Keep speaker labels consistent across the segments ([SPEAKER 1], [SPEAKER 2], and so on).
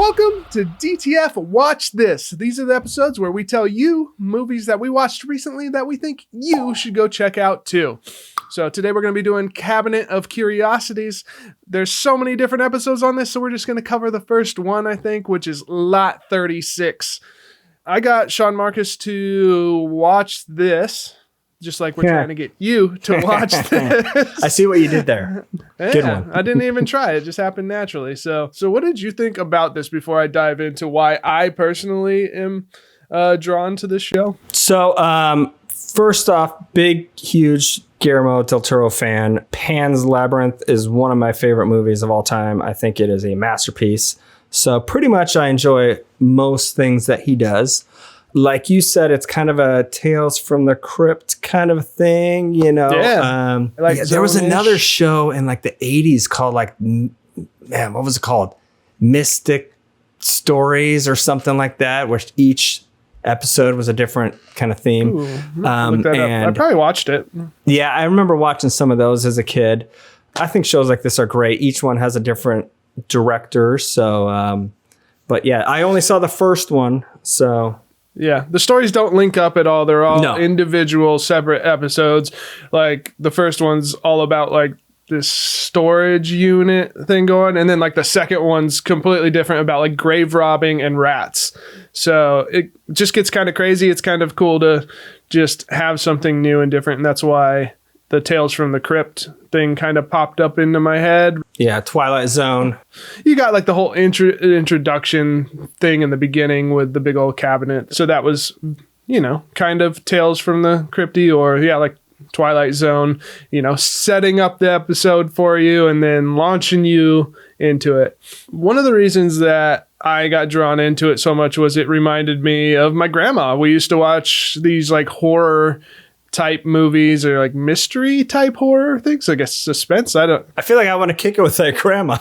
[SPEAKER 1] Welcome to DTF Watch This. These are the episodes where we tell you movies that we watched recently that we think you should go check out too. So today we're going to be doing Cabinet of Curiosities. There's so many different episodes on this, so we're just going to cover the first one, I think, which is Lot 36. I got Sean Marcus to watch this, just like we're trying to get you to watch this.
[SPEAKER 2] I see what you did there. Good one.
[SPEAKER 1] I didn't even try. It just happened naturally. So what did you think about this before I dive into why I personally am drawn to this show?
[SPEAKER 2] So first off, big, huge Guillermo Del Toro fan. Pan's Labyrinth is one of my favorite movies of all time. I think it is a masterpiece. So pretty much I enjoy most things that he does. Like you said, it's kind of a Tales from the Crypt kind of thing, you know?
[SPEAKER 1] Yeah.
[SPEAKER 2] There was another show in like the 80s called what was it called? Mystic Stories or something like that, where each episode was a different kind of theme.
[SPEAKER 1] Look that up. I probably watched it.
[SPEAKER 2] Yeah, I remember watching some of those as a kid. I think shows like this are great. Each one has a different director. So, but yeah, I only saw the first one. So
[SPEAKER 1] yeah, the stories don't link up at all. They're all individual, separate episodes. Like the first one's all about like this storage unit thing going, and then like the second one's completely different about like grave robbing and rats. So it just gets kind of crazy. It's kind of cool to just have something new and different, and that's why the Tales from the Crypt thing kind of popped up into my head.
[SPEAKER 2] Yeah, Twilight Zone.
[SPEAKER 1] You got like the whole introduction thing in the beginning with the big old cabinet. So that was, kind of Tales from the Crypty, or like Twilight Zone, setting up the episode for you and then launching you into it. One of the reasons that I got drawn into it so much was it reminded me of my grandma. We used to watch these like horror type movies or like mystery type horror things. I guess suspense. I
[SPEAKER 2] feel like I want to kick it with that grandma.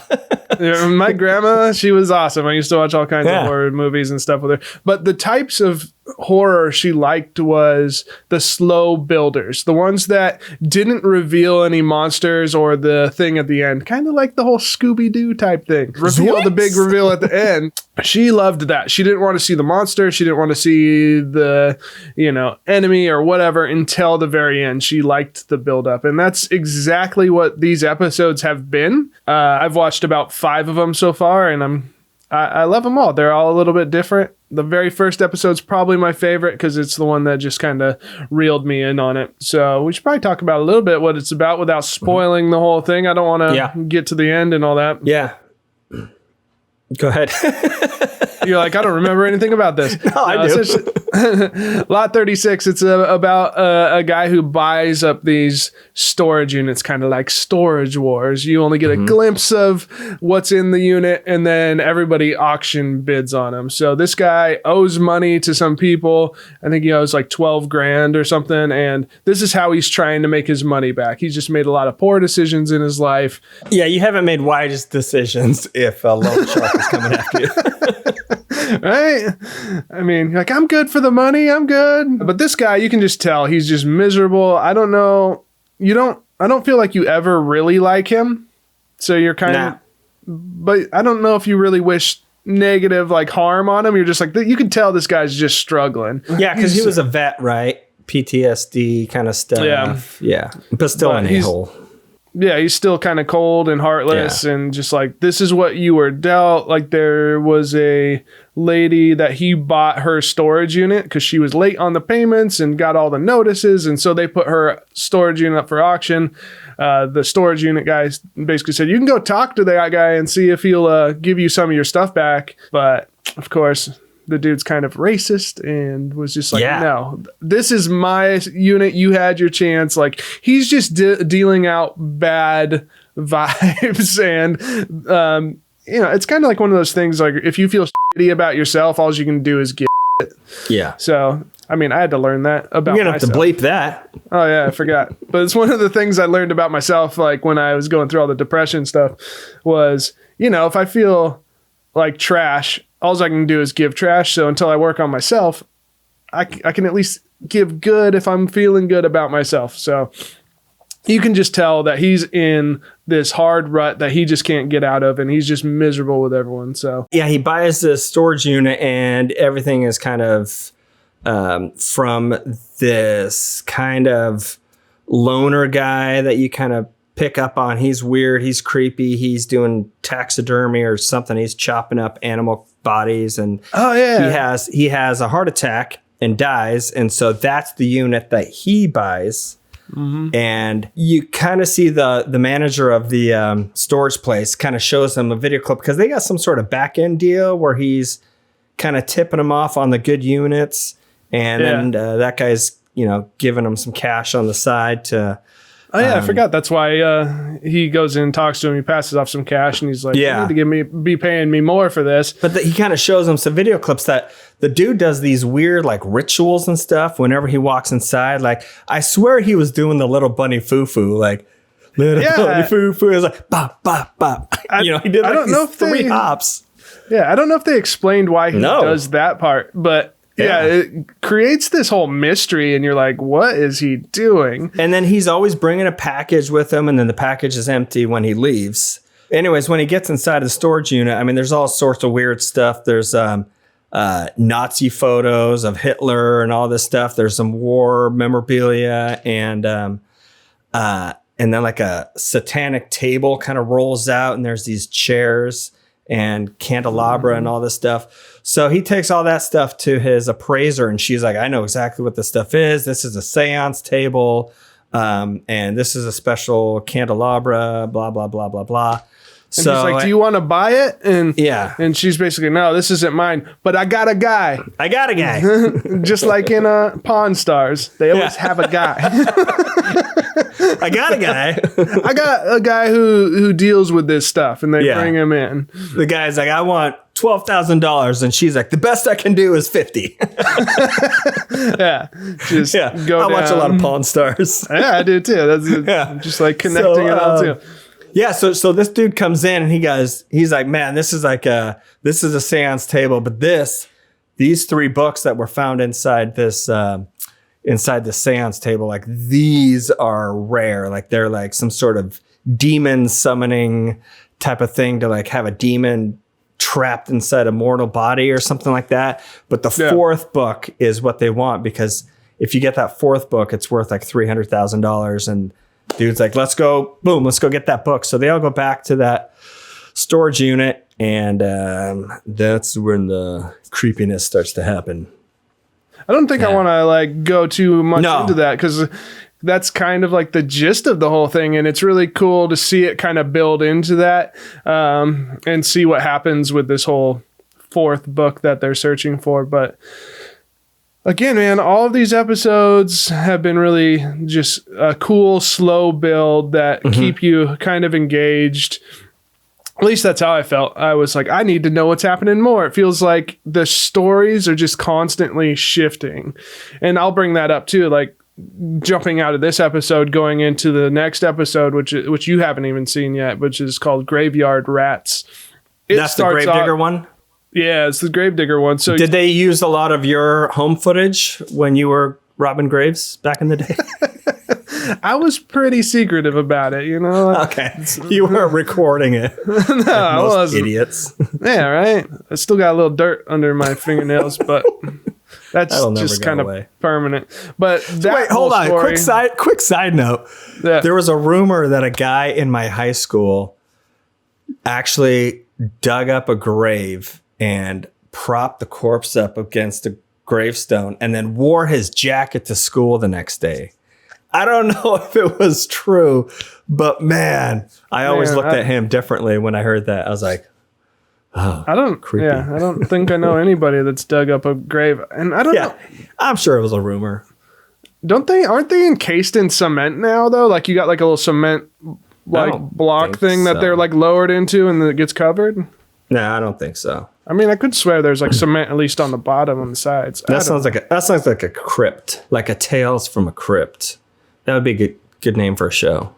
[SPEAKER 1] My grandma, she was awesome. I used to watch all kinds of horror movies and stuff with her. But the types of horror she liked was the slow builders, the ones that didn't reveal any monsters or the thing at the end, kind of like the whole Scooby-Doo type thing. Reveal the big reveal at the end. She loved that. She didn't want to see the monster. She didn't want to see the, enemy or whatever until the very end. She liked the buildup. And that's exactly what these episodes have been. I've watched about 5 of them so far, and I love them all. They're all a little bit different. The very first episode's probably my favorite because it's the one that just kind of reeled me in on it. So we should probably talk about a little bit what it's about without spoiling the whole thing. I don't want to get to the end and all that.
[SPEAKER 2] Yeah. Go ahead.
[SPEAKER 1] You're like, I don't remember anything about this.
[SPEAKER 2] No, I do.
[SPEAKER 1] Lot 36, it's about a guy who buys up these storage units, kind of like Storage Wars. You only get a glimpse of what's in the unit, and then everybody auction bids on them. So this guy owes money to some people. I think he owes like 12 grand or something, and this is how he's trying to make his money back. He's just made a lot of poor decisions in his life.
[SPEAKER 2] Yeah, you haven't made wise decisions if a loan shark is coming after you.
[SPEAKER 1] Right? I mean, like, I'm good for the money. I'm good. But this guy, you can just tell he's just miserable. I don't know. I don't feel like you ever really like him. So you're kind of, but I don't know if you really wish negative like harm on him. You're just like, you can tell this guy's just struggling.
[SPEAKER 2] Yeah. Cause he was a vet, right? PTSD kind of stuff. Yeah. But still an a-hole.
[SPEAKER 1] Yeah, he's still kind of cold and heartless and just like, this is what you were dealt. Like there was a lady that he bought her storage unit because she was late on the payments and got all the notices. And so they put her storage unit up for auction. The storage unit guy basically said, you can go talk to that guy and see if he'll give you some of your stuff back. But of course, the dude's kind of racist and was just like, no, this is my unit. You had your chance. Like he's just dealing out bad vibes. And, it's kind of like one of those things, like if you feel shitty about yourself, all you can do is give shit.
[SPEAKER 2] Yeah.
[SPEAKER 1] So, I mean, I had to learn that about myself.
[SPEAKER 2] You're going to have to bleep that.
[SPEAKER 1] Oh yeah, I forgot. But it's one of the things I learned about myself, like when I was going through all the depression stuff was, if I feel like trash, all I can do is give trash. So until I work on myself, I can at least give good if I'm feeling good about myself. So you can just tell that he's in this hard rut that he just can't get out of, and he's just miserable with everyone. So
[SPEAKER 2] yeah, he buys this storage unit, and everything is kind of from this kind of loner guy that you kind of pick up on. He's weird. He's creepy. He's doing taxidermy or something. He's chopping up animal bodies, and he has a heart attack and dies. And so that's the unit that he buys. Mm-hmm. And you kind of see the manager of the storage place kind of shows them a video clip because they got some sort of back end deal where he's kind of tipping them off on the good units. And then that guy's, giving them some cash on the side to.
[SPEAKER 1] Oh, yeah, I forgot. That's why he goes in and talks to him. He passes off some cash, and he's like, you need to be paying me more for this.
[SPEAKER 2] But he kind of shows him some video clips that the dude does these weird, like, rituals and stuff whenever he walks inside. Like, I swear he was doing the little bunny foo-foo, like, little bunny foo-foo. It was like, bop, bop, bop. He did like these 3 hops.
[SPEAKER 1] Yeah, I don't know if they explained why he does that part, but... Yeah, it creates this whole mystery, and you're like, what is he doing?
[SPEAKER 2] And then he's always bringing a package with him, and then the package is empty when he leaves. Anyways, when he gets inside the storage unit, I mean, there's all sorts of weird stuff. There's Nazi photos of Hitler and all this stuff. There's some war memorabilia, and then like a satanic table kind of rolls out, and there's these chairs and candelabra and all this stuff. So he takes all that stuff to his appraiser, and she's like, I know exactly what this stuff is. This is a seance table, and this is a special candelabra, blah, blah, blah, blah, blah.
[SPEAKER 1] And he's like, do you want to buy it? And she's basically, no, this isn't mine, but I got a guy. Just like in Pawn Stars, they always have a guy.
[SPEAKER 2] I got a guy.
[SPEAKER 1] I got a guy who deals with this stuff, and they bring him in.
[SPEAKER 2] The guy's like, I want $12,000, and she's like, the best I can do is 50. I watch a lot of Pawn Stars.
[SPEAKER 1] Yeah, I do too. That's just like connecting it all too.
[SPEAKER 2] Yeah, so this dude comes in, and he's like, man, this is a seance table, but these 3 books that were found inside this inside the seance table, like, these are rare. Like, they're like some sort of demon summoning type of thing to like have a demon trapped inside a mortal body or something like that. But the 4th book is what they want, because if you get that 4th book, it's worth like $300,000. And dude's like, let's go get that book. So they all go back to that storage unit, and that's when the creepiness starts to happen.
[SPEAKER 1] I don't think I want to like go too much into that, because that's kind of like the gist of the whole thing, and it's really cool to see it kind of build into that, and see what happens with this whole 4th book that they're searching for. But again, man, all of these episodes have been really just a cool, slow build that keep you kind of engaged. At least that's how I felt. I was like, I need to know what's happening more. It feels like the stories are just constantly shifting. And I'll bring that up too, like jumping out of this episode, going into the next episode, which you haven't even seen yet, which is called Graveyard Rats.
[SPEAKER 2] That's the Gravedigger one?
[SPEAKER 1] Yeah, it's the Gravedigger one. So
[SPEAKER 2] did they use a lot of your home footage when you were robbing graves back in the day?
[SPEAKER 1] I was pretty secretive about it,
[SPEAKER 2] Okay. You weren't recording it.
[SPEAKER 1] No, I wasn't.
[SPEAKER 2] Idiots.
[SPEAKER 1] Yeah, right? I still got a little dirt under my fingernails, but that's just kind of permanent. But
[SPEAKER 2] wait, hold on. Story, quick side note. Yeah. There was a rumor that a guy in my high school actually dug up a grave and propped the corpse up against a gravestone and then wore his jacket to school the next day. I don't know if it was true, but man, I always looked at him differently when I heard that. I was like, oh, creepy.
[SPEAKER 1] Yeah, I don't think I know anybody that's dug up a grave. And I don't know.
[SPEAKER 2] I'm sure it was a rumor.
[SPEAKER 1] Aren't they encased in cement now though? Like you got like a little cement like block thing that they're like lowered into and then it gets covered?
[SPEAKER 2] No, I don't think so.
[SPEAKER 1] I mean, I could swear there's like cement at least on the bottom on the sides.
[SPEAKER 2] That sounds like a crypt, like a Tales from a Crypt. That would be a good name for a show.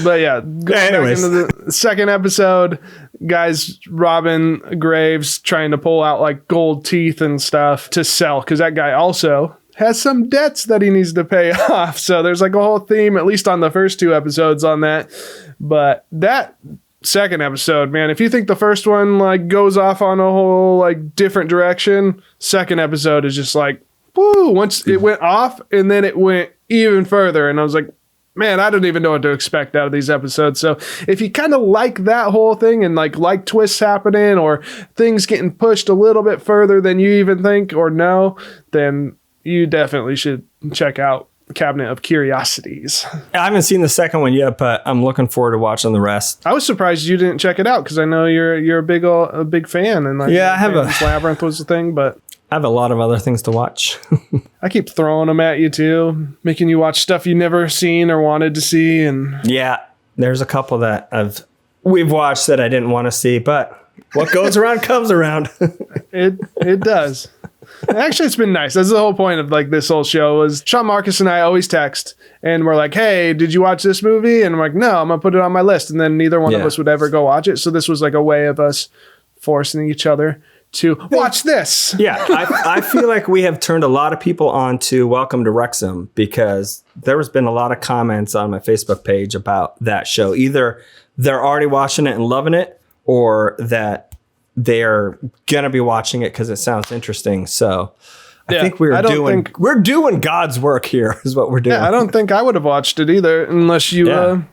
[SPEAKER 1] But yeah, anyways, into the second episode, guys robbing graves, trying to pull out like gold teeth and stuff to sell, because that guy also has some debts that he needs to pay off. So there's like a whole theme, at least on the first 2 episodes on that. But that second episode, man, if you think the first one like goes off on a whole like different direction, second episode is just like, woo, once it went off and then it went even further. And I was like, man, I don't even know what to expect out of these episodes. So if you kind of like that whole thing and like twists happening or things getting pushed a little bit further than you even think or know, then you definitely should check out Cabinet of Curiosities.
[SPEAKER 2] I haven't seen the second one yet, but I'm looking forward to watching the rest.
[SPEAKER 1] I was surprised you didn't check it out because I know you're a big fan and like
[SPEAKER 2] I have
[SPEAKER 1] Labyrinth was the thing, but
[SPEAKER 2] I have a lot of other things to watch.
[SPEAKER 1] I keep throwing them at you too, making you watch stuff you never seen or wanted to see, and
[SPEAKER 2] yeah, there's a couple that we've watched that I didn't want to see, but what goes around comes around.
[SPEAKER 1] It does. Actually, it's been nice. That's the whole point of like this whole show was Sean Marcus and I always text and we're like, hey, did you watch this movie? And I'm like, no, I'm going to put it on my list. And then neither one of us would ever go watch it. So this was like a way of us forcing each other to watch this.
[SPEAKER 2] Yeah, I feel like we have turned a lot of people on to Welcome to Wrexham because there has been a lot of comments on my Facebook page about that show. Either they're already watching it and loving it or that they're gonna be watching it because it sounds interesting. So I think we're doing God's work here is what we're doing.
[SPEAKER 1] Yeah, I don't think I would have watched it either unless you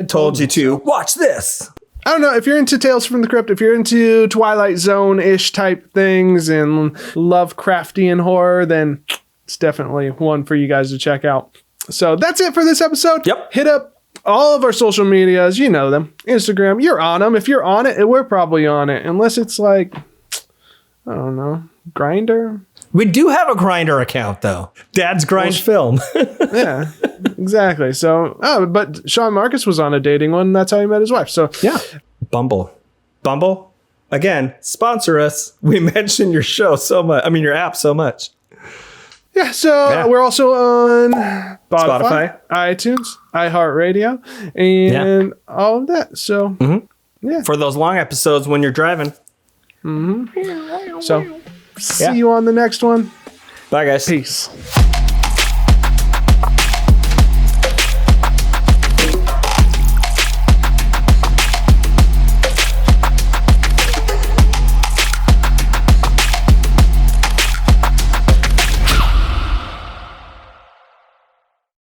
[SPEAKER 2] told you to watch this.
[SPEAKER 1] I don't know if you're into Tales from the Crypt, if you're into Twilight Zone-ish type things and Lovecraftian horror, then it's definitely one for you guys to check out. So that's it for this episode.
[SPEAKER 2] Yep.
[SPEAKER 1] Hit up all of our social medias, you know them. Instagram, you're on them. If you're on it, we're probably on it. Unless it's like, I don't know, Grindr.
[SPEAKER 2] We do have a Grindr account, though. Dad's Grind Film.
[SPEAKER 1] Yeah, exactly. So, but Sean Marcus was on a dating one. That's how he met his wife. So,
[SPEAKER 2] yeah. Bumble. Again, sponsor us. We mention your show so much. I mean, your app so much.
[SPEAKER 1] Yeah, so we're also on Spotify, iTunes, iHeartRadio, and all of that. So, yeah.
[SPEAKER 2] For those long episodes when you're driving.
[SPEAKER 1] So, see you on the next one.
[SPEAKER 2] Bye, guys.
[SPEAKER 1] Peace.